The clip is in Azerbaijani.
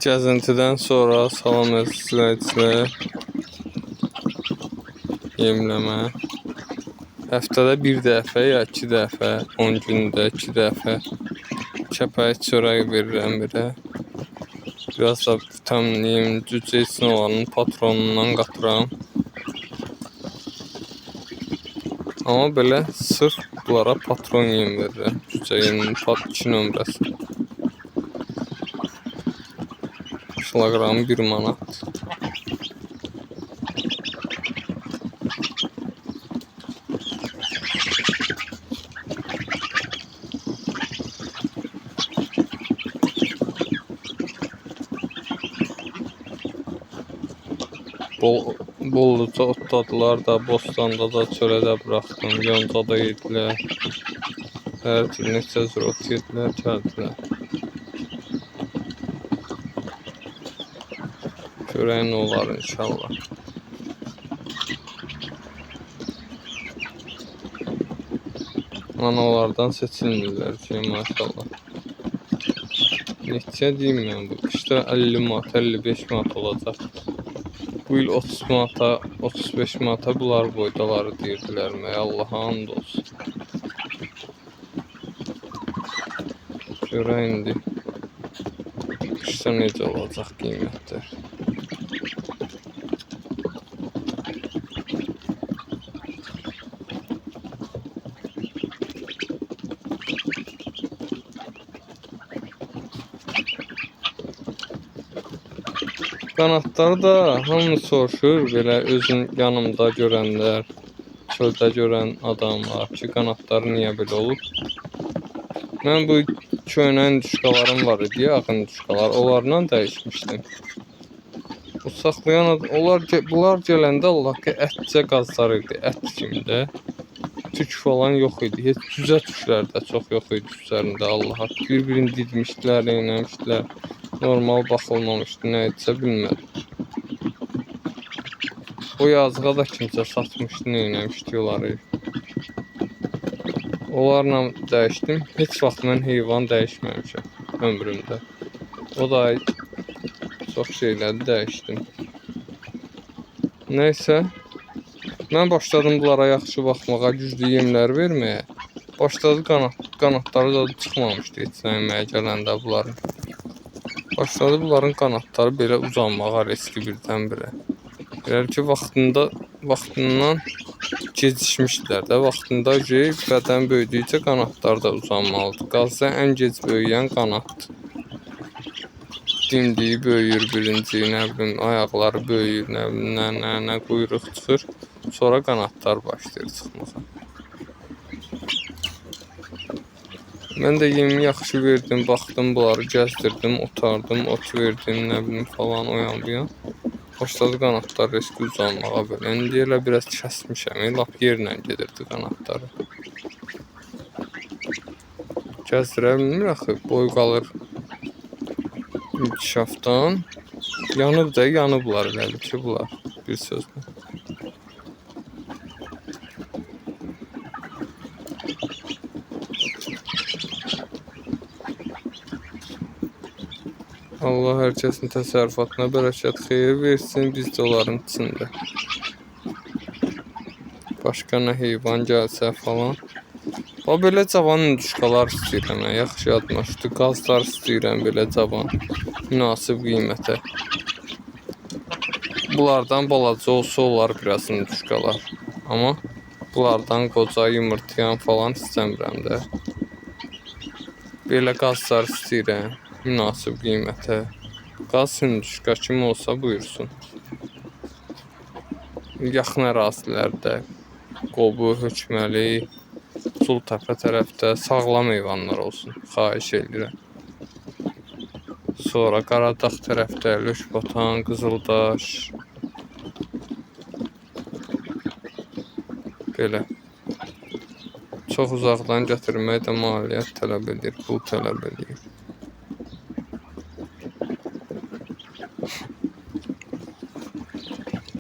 Gəzintidən sonra salam izləyicilər, yemləmə. Həftədə bir dəfə ya 2 dəfə, 10 gündə 2 dəfə kəpək çörək verirəm birə. Biraz da vitamin, cücə için olanın patronundan qatıram. Amma belə sırf bunlara patron yem verirəm. Cücə yemin 2 nömrəsi. Kilogramı 1 manat. Bolluca otladılar da, bostanda da, çölədə buraxdım. Yonca da yedilər. Hər cür neçə cür ot yedilər, gəldilər. Görəyin olar inşallah. Analardan seçilmirlər ki, maşallah. Neçə deyim mən bu? Qışda 50 manat, 55 manat olacaq. Bu il 30 manata, 35 manata bunlar boydaları deyirdilər mə, Allaha and olsun. Görək indi qışda necə olacaq qiymətlər. Qanadları da hamı soruşur, belə özün yanımda görənlər, çöldə görən adamlar ki, qanadları niyə belə olub? Mən bu köynən düşqalarım var idi, yaxın düşqalar, onlarla dəyişmişdim. O saxlayan, bunlar gələndə Allah ki, ətcə qazlar idi, ət kimdə. Tük falan yox idi, heç cüzə tüklər də çox yox idi üzərində, Allaha. Bir-birini didmişdilər, eynəmişdilər. Normal baxılmamışdı, nə etsə bilmədim. O yazığa da kimsə satmışdı, nə etmişdi onları. Onlarla dəyişdim. Heç vaxt mən heyvan dəyişməmişəm ömrümdə. O da çox şeyləri dəyişdim. Nəysə, mən başladım bunlara yaxşı baxmağa, güclü yemlər verməyə. Başladı qanadları da çıxmamışdı heç nə yeməyə gələndə bunların. Başladı bunların qanadları belə uzanmağa riski birdən-birə. Elə ki, vaxtından gecişmişdilər də. Vaxtında ki, bədən böyüdükcə qanadlar da uzanmalıdır. Qazda ən gec böyüyən qanaddır. Dimdiyi böyüyür birinci, nə bilim, ayaqları böyüyür, nə bilim, nə quyruq çıxır. Sonra qanadlar başlayır çıxmağa. Mən də yemi yaxşı verdim, baxdım, bunları gəzdirdim, otardım, ot verdim, nə bilim falan, oyan bu yan. Başladı qanadlar riski uzanmağa belə. İndi elə biraz kəsmişəm, lap yerlə gedirdi qanadları. Gəzdirə bilmir axı, boy qalır inkişafdan. Yanıb da, yanıblar elədir ki, bunlar, bir sözlə. Allah hər kəsin təsərrüfatına bərəkət, xeyir versin, biz də onların içində. Başqa nə heyvan gəlsə falan. Belə cavan düşqalar istəyirəm, yaxşı yadıma düşdü. Qazlar istəyirəm belə cavan, münasib qiymətə. Bunlardan balaca olsa olar biraz düşqalar. Amma bunlardan qoca, yumurtlayan falan istəmirəm də. Belə qazlar istəyirəm. Münasib qiymətə. Qaz hündüşqa kim olsa buyursun. Yaxın ərazilərdə Qobu, Hökməli, Sultəpə tərəfdə sağlam heyvanlar olsun. Xahiş edirəm. Sonra Qaradağ tərəfdə Lökbatan, Qızıldaş. Belə. Çox uzaqdan gətirmək də maliyyət tələb edir, pul tələb edir.